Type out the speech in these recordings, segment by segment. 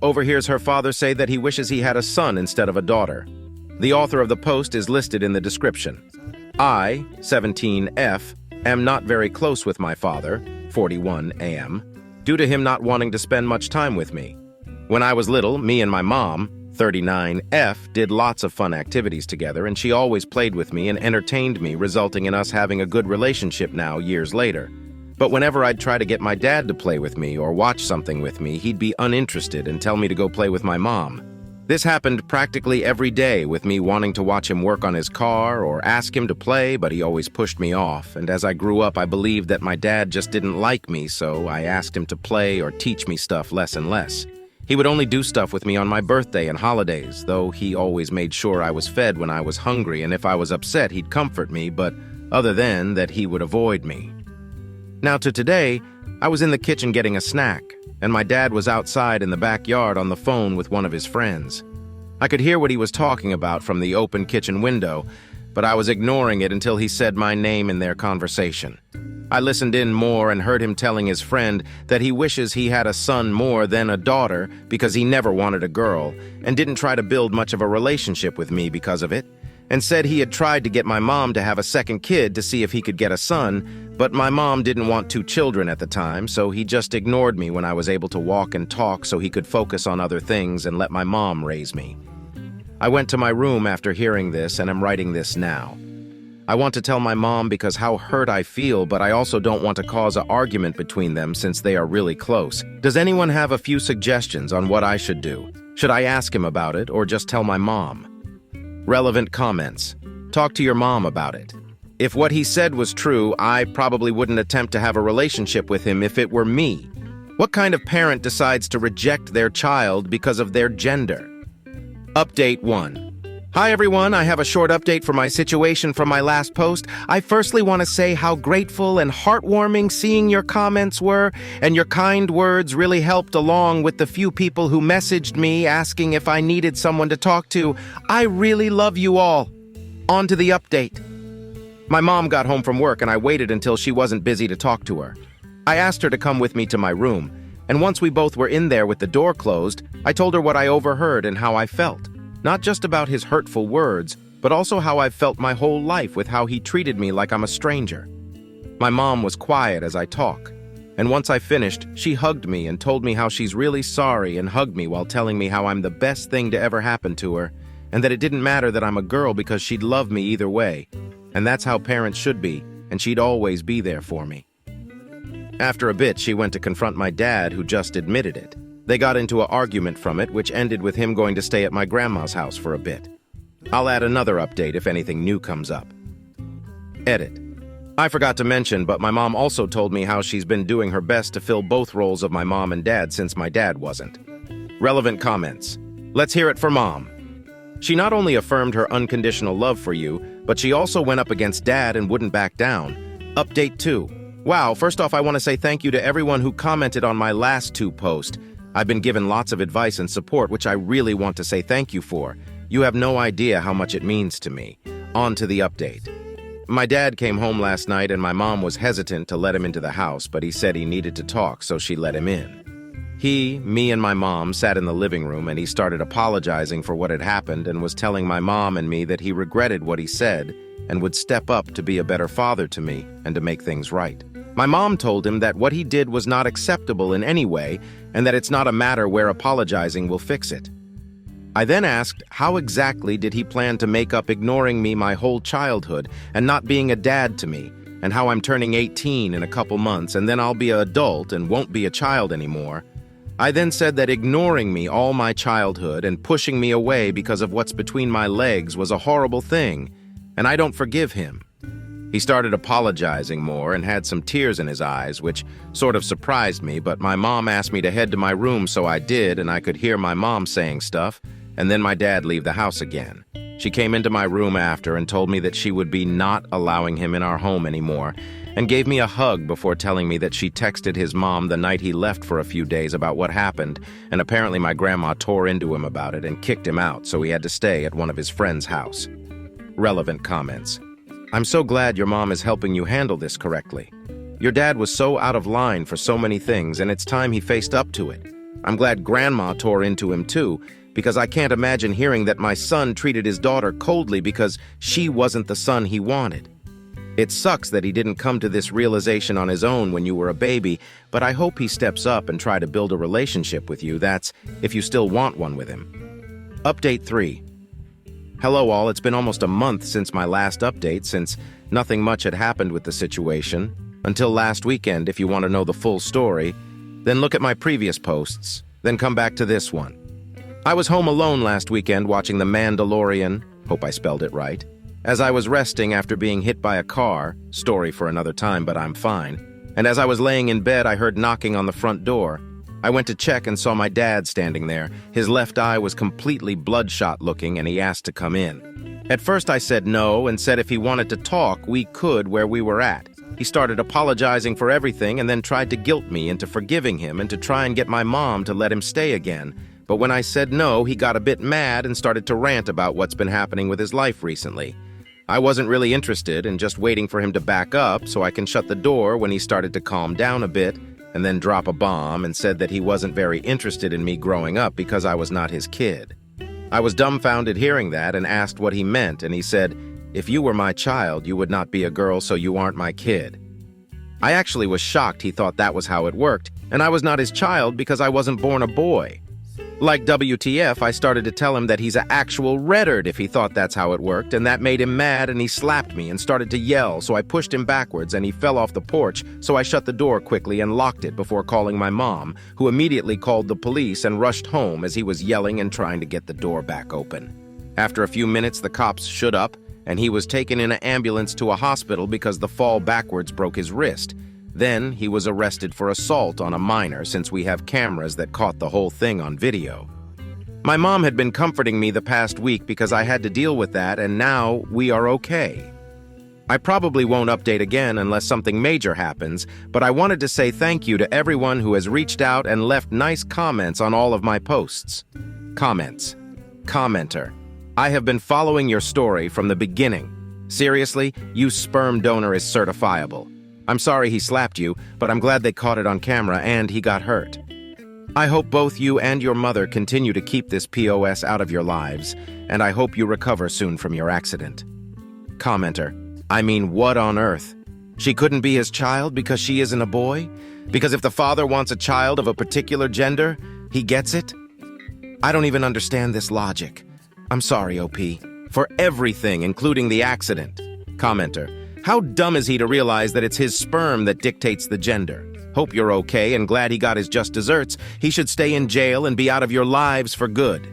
overhears her father say that he wishes he had a son instead of a daughter. The author of the post is listed in the description. I, 17F, am not very close with my father, 41 AM, due to him not wanting to spend much time with me. When I was little, me and my mom, 39F, did lots of fun activities together, and she always played with me and entertained me, resulting in us having a good relationship now, years later. But whenever I'd try to get my dad to play with me or watch something with me, he'd be uninterested and tell me to go play with my mom. This happened practically every day, with me wanting to watch him work on his car or ask him to play, but he always pushed me off. And as I grew up, I believed that my dad just didn't like me, so I asked him to play or teach me stuff less and less. He would only do stuff with me on my birthday and holidays, though he always made sure I was fed when I was hungry, and if I was upset, he'd comfort me, but other than that, he would avoid me. Now to today, I was in the kitchen getting a snack, and my dad was outside in the backyard on the phone with one of his friends. I could hear what he was talking about from the open kitchen window, but I was ignoring it until he said my name in their conversation. I listened in more and heard him telling his friend that he wishes he had a son more than a daughter because he never wanted a girl and didn't try to build much of a relationship with me because of it, and said he had tried to get my mom to have a second kid to see if he could get a son, but my mom didn't want 2 children at the time, so he just ignored me when I was able to walk and talk so he could focus on other things and let my mom raise me. I went to my room after hearing this and am writing this now. I want to tell my mom because how hurt I feel, but I also don't want to cause an argument between them since they are really close. Does anyone have a few suggestions on what I should do? Should I ask him about it or just tell my mom? Relevant comments. Talk to your mom about it. If what he said was true, I probably wouldn't attempt to have a relationship with him if it were me. What kind of parent decides to reject their child because of their gender? Update 1. Hi everyone, I have a short update for my situation from my last post. I firstly want to say how grateful and heartwarming seeing your comments were, and your kind words really helped along with the few people who messaged me asking if I needed someone to talk to. I really love you all. On to the update. My mom got home from work and I waited until she wasn't busy to talk to her. I asked her to come with me to my room, and once we both were in there with the door closed, I told her what I overheard and how I felt. Not just about his hurtful words, but also how I've felt my whole life with how he treated me like I'm a stranger. My mom was quiet as I talk, and once I finished, she hugged me and told me how she's really sorry and hugged me while telling me how I'm the best thing to ever happen to her, and that it didn't matter that I'm a girl because she'd love me either way, and that's how parents should be, and she'd always be there for me. After a bit, she went to confront my dad, who just admitted it. They got into an argument from it, which ended with him going to stay at my grandma's house for a bit. I'll add another update if anything new comes up. Edit. I forgot to mention, but my mom also told me how she's been doing her best to fill both roles of my mom and dad since my dad wasn't. Relevant comments. Let's hear it for Mom. She not only affirmed her unconditional love for you, but she also went up against Dad and wouldn't back down. Update 2. Wow, first off, I want to say thank you to everyone who commented on my last 2 posts. I've been given lots of advice and support, which I really want to say thank you for. You have no idea how much it means to me. On to the update. My dad came home last night and my mom was hesitant to let him into the house, but he said he needed to talk, so she let him in. He, me, and my mom sat in the living room and he started apologizing for what had happened and was telling my mom and me that he regretted what he said and would step up to be a better father to me and to make things right. My mom told him that what he did was not acceptable in any way and that it's not a matter where apologizing will fix it. I then asked how exactly did he plan to make up ignoring me my whole childhood and not being a dad to me, and how I'm turning 18 in a couple months and then I'll be an adult and won't be a child anymore. I then said that ignoring me all my childhood and pushing me away because of what's between my legs was a horrible thing, and I don't forgive him. He started apologizing more and had some tears in his eyes, which sort of surprised me, but my mom asked me to head to my room, so I did, and I could hear my mom saying stuff, and then my dad leave the house again. She came into my room after and told me that she would be not allowing him in our home anymore, and gave me a hug before telling me that she texted his mom the night he left for a few days about what happened, and apparently my grandma tore into him about it and kicked him out, so he had to stay at one of his friend's house. Relevant comments. I'm so glad your mom is helping you handle this correctly. Your dad was so out of line for so many things, and it's time he faced up to it. I'm glad Grandma tore into him too, because I can't imagine hearing that my son treated his daughter coldly because she wasn't the son he wanted. It sucks that he didn't come to this realization on his own when you were a baby, but I hope he steps up and try to build a relationship with you. That's if you still want one with him. Update 3. Hello all, it's been almost a month since my last update, since nothing much had happened with the situation. Until last weekend, if you want to know the full story, then look at my previous posts, then come back to this one. I was home alone last weekend watching The Mandalorian, hope I spelled it right, as I was resting after being hit by a car, story for another time, but I'm fine. And as I was laying in bed, I heard knocking on the front door. I went to check and saw my dad standing there. His left eye was completely bloodshot looking, and he asked to come in. At first I said no and said if he wanted to talk, we could where we were at. He started apologizing for everything and then tried to guilt me into forgiving him and to try and get my mom to let him stay again. But when I said no, he got a bit mad and started to rant about what's been happening with his life recently. I wasn't really interested and just waiting for him to back up so I can shut the door when he started to calm down a bit and then drop a bomb and said that he wasn't very interested in me growing up because I was not his kid. I was dumbfounded hearing that and asked what he meant, and he said, "If you were my child, you would not be a girl, so you aren't my kid." I actually was shocked he thought that was how it worked, and I was not his child because I wasn't born a boy. Like WTF, I started to tell him that he's an actual reddard if he thought that's how it worked, and that made him mad and he slapped me and started to yell, so I pushed him backwards and he fell off the porch, so I shut the door quickly and locked it before calling my mom, who immediately called the police and rushed home as he was yelling and trying to get the door back open. After a few minutes, the cops showed up, and he was taken in an ambulance to a hospital because the fall backwards broke his wrist. Then he was arrested for assault on a minor since we have cameras that caught the whole thing on video. My mom had been comforting me the past week because I had to deal with that, and now we are okay. I probably won't update again unless something major happens, but I wanted to say thank you to everyone who has reached out and left nice comments on all of my posts. Comments. Commenter. I have been following your story from the beginning. Seriously, you sperm donor is certifiable. I'm sorry he slapped you, but I'm glad they caught it on camera and he got hurt. I hope both you and your mother continue to keep this POS out of your lives, and I hope you recover soon from your accident. Commenter. I mean, what on earth? She couldn't be his child because she isn't a boy? Because if the father wants a child of a particular gender, he gets it? I don't even understand this logic. I'm sorry, OP, for everything, including the accident. Commenter. How dumb is he to realize that it's his sperm that dictates the gender? Hope you're okay and glad he got his just desserts. He should stay in jail and be out of your lives for good.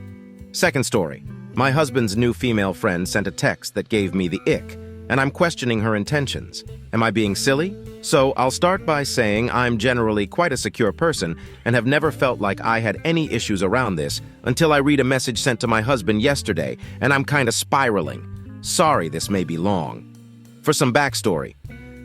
Second story. My husband's new female friend sent a text that gave me the ick, and I'm questioning her intentions. Am I being silly? So I'll start by saying I'm generally quite a secure person and have never felt like I had any issues around this until I read a message sent to my husband yesterday, and I'm kind of spiraling. Sorry this may be long. For some backstory,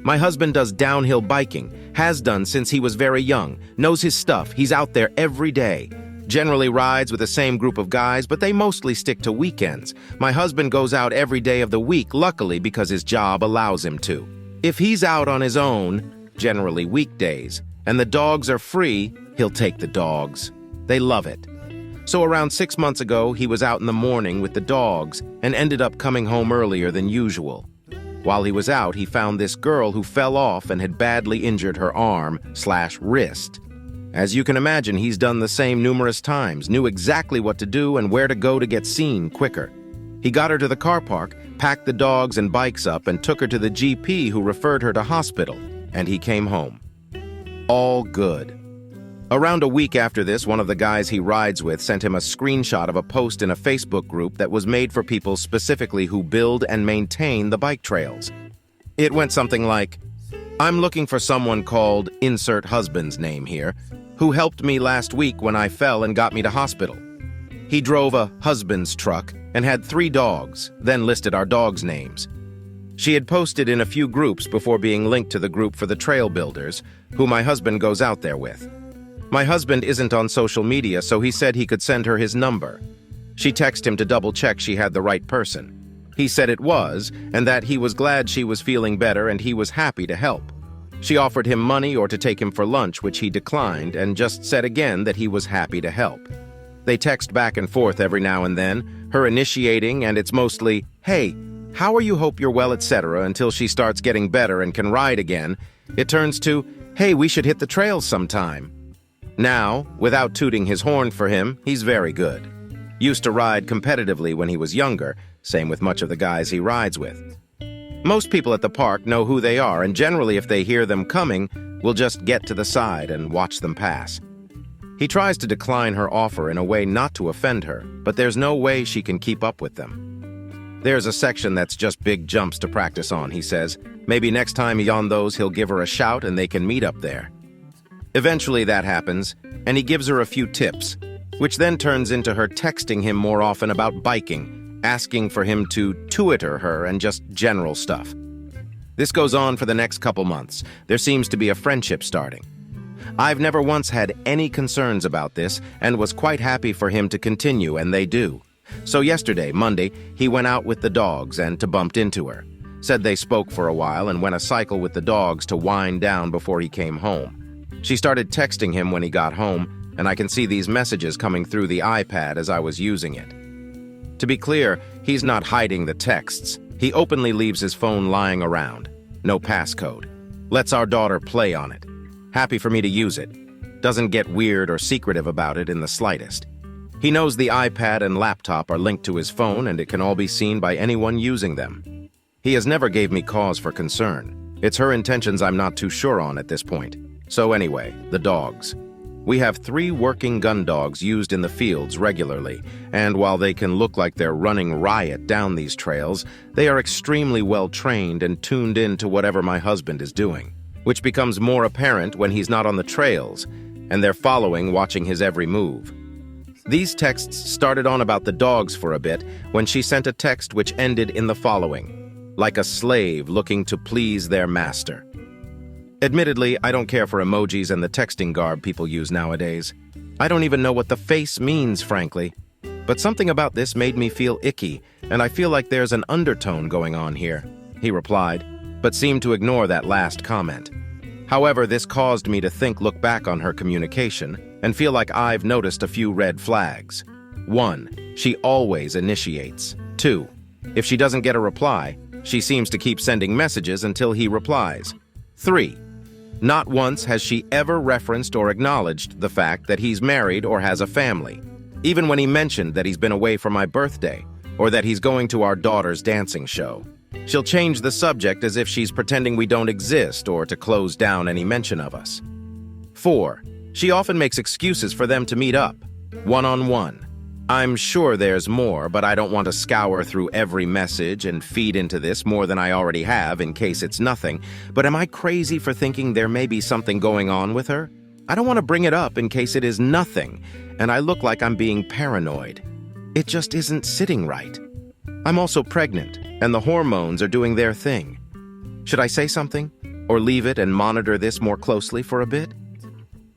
my husband does downhill biking, has done since he was very young, knows his stuff, he's out there every day. Generally rides with the same group of guys, but they mostly stick to weekends. My husband goes out every day of the week, luckily because his job allows him to. If he's out on his own, generally weekdays, and the dogs are free, he'll take the dogs. They love it. So around 6 months ago, he was out in the morning with the dogs and ended up coming home earlier than usual. While he was out, he found this girl who fell off and had badly injured her arm/wrist. As you can imagine, he's done the same numerous times, knew exactly what to do and where to go to get seen quicker. He got her to the car park, packed the dogs and bikes up, and took her to the GP who referred her to hospital, and he came home. All good. Around a week after this, one of the guys he rides with sent him a screenshot of a post in a Facebook group that was made for people specifically who build and maintain the bike trails. It went something like, I'm looking for someone called insert husband's name here, who helped me last week when I fell and got me to hospital. He drove a husband's truck and had 3 dogs, then listed our dogs' names. She had posted in a few groups before being linked to the group for the trail builders, who my husband goes out there with. My husband isn't on social media, so he said he could send her his number. She texted him to double-check she had the right person. He said it was, and that he was glad she was feeling better and he was happy to help. She offered him money or to take him for lunch, which he declined, and just said again that he was happy to help. They text back and forth every now and then, her initiating, and it's mostly, "Hey, how are you? Hope you're well, etc." until she starts getting better and can ride again. It turns to, "Hey, we should hit the trails sometime." Now, without tooting his horn for him, he's very good. Used to ride competitively when he was younger, same with much of the guys he rides with. Most people at the park know who they are, and generally if they hear them coming, will just get to the side and watch them pass. He tries to decline her offer in a way not to offend her, but there's no way she can keep up with them. There's a section that's just big jumps to practice on, he says. Maybe next time he's on those, he'll give her a shout and they can meet up there. Eventually that happens, and he gives her a few tips, which then turns into her texting him more often about biking, asking for him to Twitter her and just general stuff. This goes on for the next couple months. There seems to be a friendship starting. I've never once had any concerns about this and was quite happy for him to continue, and they do. So yesterday, Monday, he went out with the dogs and bumped into her. Said they spoke for a while and went a cycle with the dogs to wind down before he came home. She started texting him when he got home, and I can see these messages coming through the iPad as I was using it. To be clear, he's not hiding the texts. He openly leaves his phone lying around. No passcode. Lets our daughter play on it. Happy for me to use it. Doesn't get weird or secretive about it in the slightest. He knows the iPad and laptop are linked to his phone and it can all be seen by anyone using them. He has never gave me cause for concern. It's her intentions I'm not too sure on at this point. So anyway, the dogs. We have 3 working gun dogs used in the fields regularly, and while they can look like they're running riot down these trails, they are extremely well trained and tuned in to whatever my husband is doing, which becomes more apparent when he's not on the trails, and they're following, watching his every move. These texts started on about the dogs for a bit when she sent a text which ended in the following: like a slave looking to please their master. Admittedly, I don't care for emojis and the texting garb people use nowadays. I don't even know what the face means, frankly. But something about this made me feel icky, and I feel like there's an undertone going on here, he replied, but seemed to ignore that last comment. However, this caused me to look back on her communication, and feel like I've noticed a few red flags. 1. She always initiates. 2. If she doesn't get a reply, she seems to keep sending messages until he replies. 3. Not once has she ever referenced or acknowledged the fact that he's married or has a family, even when he mentioned that he's been away for my birthday, or that he's going to our daughter's dancing show. She'll change the subject as if she's pretending we don't exist or to close down any mention of us. 4. She often makes excuses for them to meet up, one-on-one. I'm sure there's more, but I don't want to scour through every message and feed into this more than I already have in case it's nothing. But am I crazy for thinking there may be something going on with her? I don't want to bring it up in case it is nothing, and I look like I'm being paranoid. It just isn't sitting right. I'm also pregnant, and the hormones are doing their thing. Should I say something, or leave it and monitor this more closely for a bit?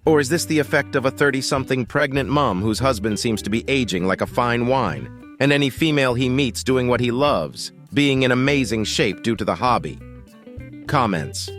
Or is this the effect of a 30-something pregnant mom whose husband seems to be aging like a fine wine, and any female he meets doing what he loves, being in amazing shape due to the hobby? Comments.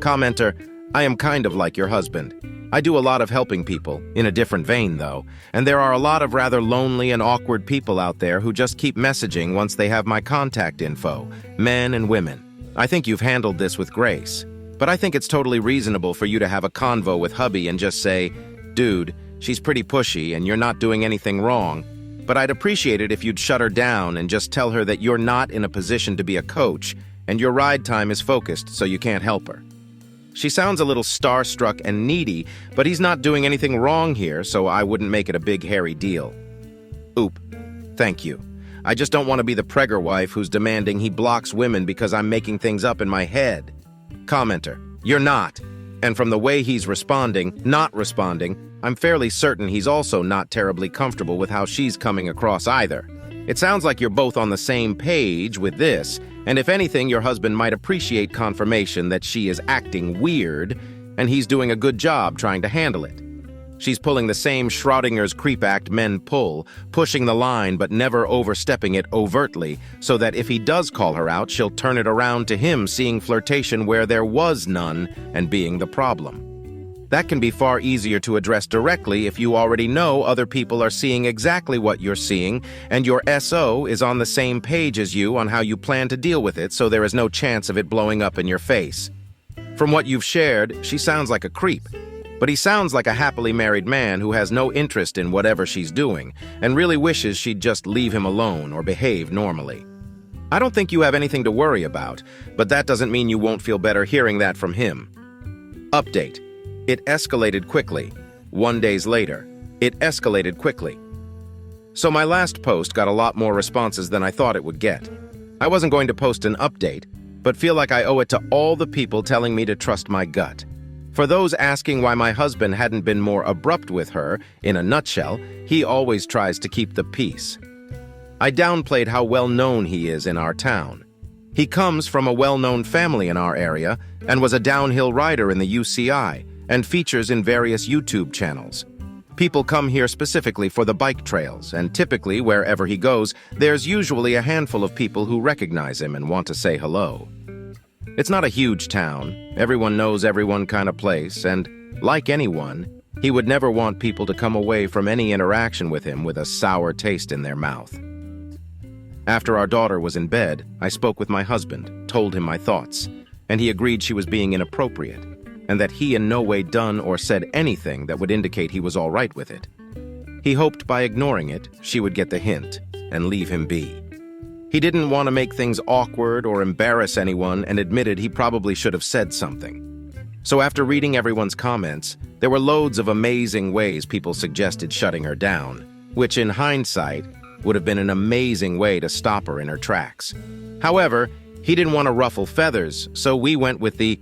Commenter, I am kind of like your husband. I do a lot of helping people, in a different vein though, and there are a lot of rather lonely and awkward people out there who just keep messaging once they have my contact info, men and women. I think you've handled this with grace. But I think it's totally reasonable for you to have a convo with hubby and just say, dude, she's pretty pushy and you're not doing anything wrong, but I'd appreciate it if you'd shut her down and just tell her that you're not in a position to be a coach and your ride time is focused so you can't help her. She sounds a little starstruck and needy, but he's not doing anything wrong here, so I wouldn't make it a big hairy deal. Oop. Thank you. I just don't want to be the pregger wife who's demanding he blocks women because I'm making things up in my head. Commenter, you're not. And from the way he's not responding, I'm fairly certain he's also not terribly comfortable with how she's coming across either. It sounds like you're both on the same page with this, and if anything, your husband might appreciate confirmation that she is acting weird, and he's doing a good job trying to handle it. She's pulling the same Schrodinger's creep act men pull, pushing the line but never overstepping it overtly, so that if he does call her out, she'll turn it around to him seeing flirtation where there was none and being the problem. That can be far easier to address directly if you already know other people are seeing exactly what you're seeing and your SO is on the same page as you on how you plan to deal with it, so there is no chance of it blowing up in your face. From what you've shared, she sounds like a creep, but he sounds like a happily married man who has no interest in whatever she's doing and really wishes she'd just leave him alone or behave normally. I don't think you have anything to worry about, but that doesn't mean you won't feel better hearing that from him. Update. It escalated quickly. 1 day later, it escalated quickly. So my last post got a lot more responses than I thought it would get. I wasn't going to post an update, but feel like I owe it to all the people telling me to trust my gut. For those asking why my husband hadn't been more abrupt with her, in a nutshell, he always tries to keep the peace. I downplayed how well-known he is in our town. He comes from a well-known family in our area and was a downhill rider in the UCI, and features in various YouTube channels. People come here specifically for the bike trails, and typically, wherever he goes, there's usually a handful of people who recognize him and want to say hello. It's not a huge town, everyone knows everyone kind of place, and, like anyone, he would never want people to come away from any interaction with him with a sour taste in their mouth. After our daughter was in bed, I spoke with my husband, told him my thoughts, and he agreed she was being inappropriate, and that he in no way done or said anything that would indicate he was all right with it. He hoped by ignoring it, she would get the hint and leave him be. He didn't want to make things awkward or embarrass anyone and admitted he probably should have said something. So after reading everyone's comments, there were loads of amazing ways people suggested shutting her down, which in hindsight would have been an amazing way to stop her in her tracks. However, he didn't want to ruffle feathers, so we went with the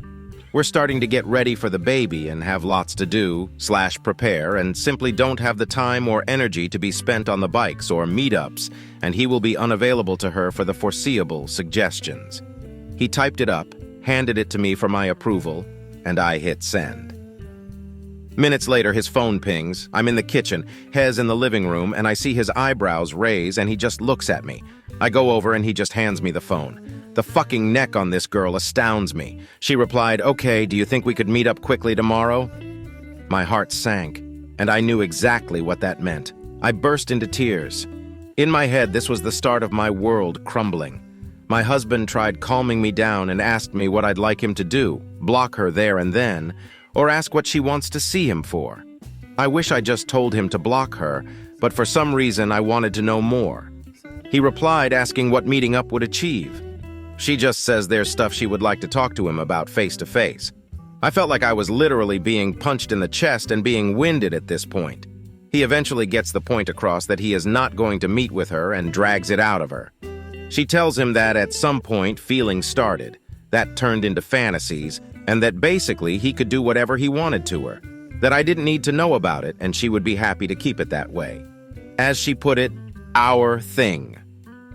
"we're starting to get ready for the baby and have lots to do / prepare and simply don't have the time or energy to be spent on the bikes or meetups, and he will be unavailable to her for the foreseeable" suggestions. He typed it up, handed it to me for my approval, and I hit send. Minutes later, his phone pings. I'm in the kitchen, Hez in the living room, and I see his eyebrows raise and he just looks at me. I go over and he just hands me the phone. The fucking neck on this girl astounds me. She replied, "Okay, do you think we could meet up quickly tomorrow?" My heart sank, and I knew exactly what that meant. I burst into tears. In my head, this was the start of my world crumbling. My husband tried calming me down and asked me what I'd like him to do, block her there and then, or ask what she wants to see him for. I wish I just told him to block her, but for some reason I wanted to know more. He replied asking what meeting up would achieve. She just says there's stuff she would like to talk to him about face to face. I felt like I was literally being punched in the chest and being winded at this point. He eventually gets the point across that he is not going to meet with her and drags it out of her. She tells him that at some point feelings started, that turned into fantasies, and that basically he could do whatever he wanted to her, that I didn't need to know about it and she would be happy to keep it that way. As she put it, our thing.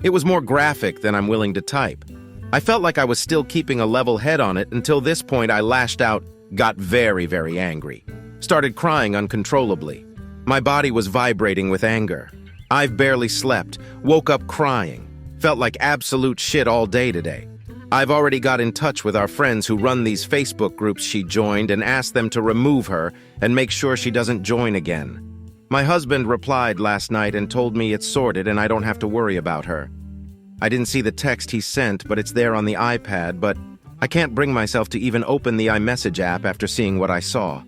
It was more graphic than I'm willing to type. I felt like I was still keeping a level head on it until this point I lashed out, got very, very angry. Started crying uncontrollably. My body was vibrating with anger. I've barely slept, woke up crying, felt like absolute shit all day today. I've already got in touch with our friends who run these Facebook groups she joined and asked them to remove her and make sure she doesn't join again. My husband replied last night and told me it's sorted and I don't have to worry about her. I didn't see the text he sent, but it's there on the iPad, but I can't bring myself to even open the iMessage app after seeing what I saw.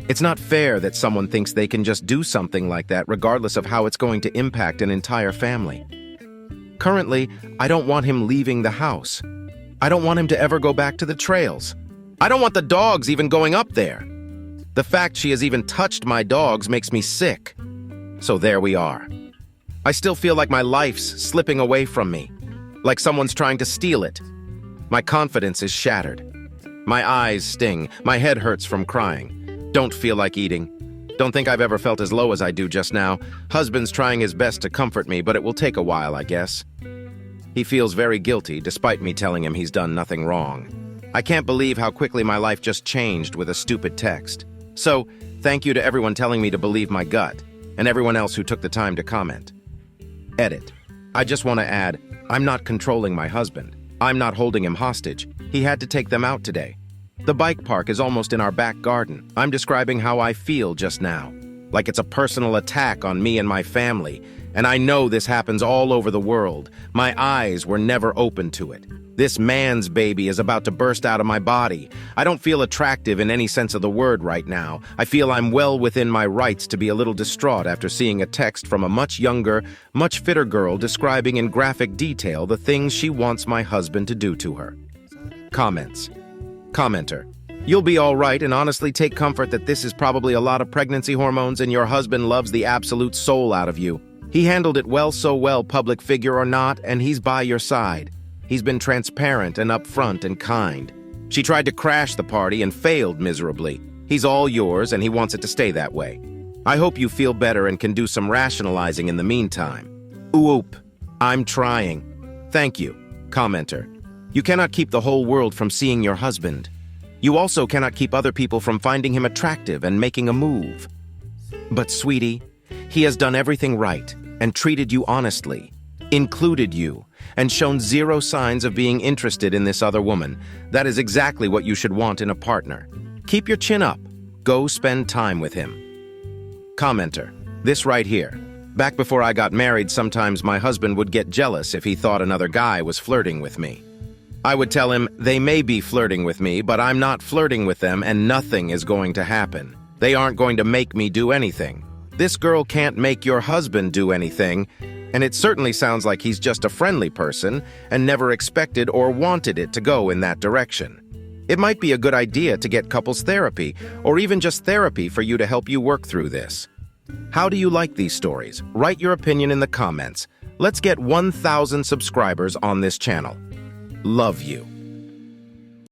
It's not fair that someone thinks they can just do something like that regardless of how it's going to impact an entire family. Currently, I don't want him leaving the house. I don't want him to ever go back to the trails. I don't want the dogs even going up there. The fact she has even touched my dogs makes me sick. So there we are. I still feel like my life's slipping away from me, like someone's trying to steal it. My confidence is shattered. My eyes sting, my head hurts from crying. Don't feel like eating. Don't think I've ever felt as low as I do just now. Husband's trying his best to comfort me, but it will take a while, I guess. He feels very guilty, despite me telling him he's done nothing wrong. I can't believe how quickly my life just changed with a stupid text. So, thank you to everyone telling me to believe my gut, and everyone else who took the time to comment. Edit. I just want to add, I'm not controlling my husband. I'm not holding him hostage. He had to take them out today. The bike park is almost in our back garden. I'm describing how I feel just now, like it's a personal attack on me and my family, and I know this happens all over the world. My eyes were never open to it. This man's baby is about to burst out of my body. I don't feel attractive in any sense of the word right now. I feel I'm well within my rights to be a little distraught after seeing a text from a much younger, much fitter girl describing in graphic detail the things she wants my husband to do to her. Comments. Commenter. You'll be all right, and honestly take comfort that this is probably a lot of pregnancy hormones and your husband loves the absolute soul out of you. He handled it well, so well, public figure or not, and he's by your side. He's been transparent and upfront and kind. She tried to crash the party and failed miserably. He's all yours, and he wants it to stay that way. I hope you feel better and can do some rationalizing in the meantime. Oop. I'm trying. Thank you. Commenter. You cannot keep the whole world from seeing your husband. You also cannot keep other people from finding him attractive and making a move. But sweetie, he has done everything right and treated you honestly, included you, and shown zero signs of being interested in this other woman. That is exactly what you should want in a partner. Keep your chin up. Go spend time with him. Commenter. This right here. Back before I got married, sometimes my husband would get jealous if he thought another guy was flirting with me. I would tell him, they may be flirting with me, but I'm not flirting with them and nothing is going to happen. They aren't going to make me do anything. This girl can't make your husband do anything, and it certainly sounds like he's just a friendly person and never expected or wanted it to go in that direction. It might be a good idea to get couples therapy, or even just therapy for you to help you work through this. How do you like these stories? Write your opinion in the comments. Let's get 1,000 subscribers on this channel. Love you.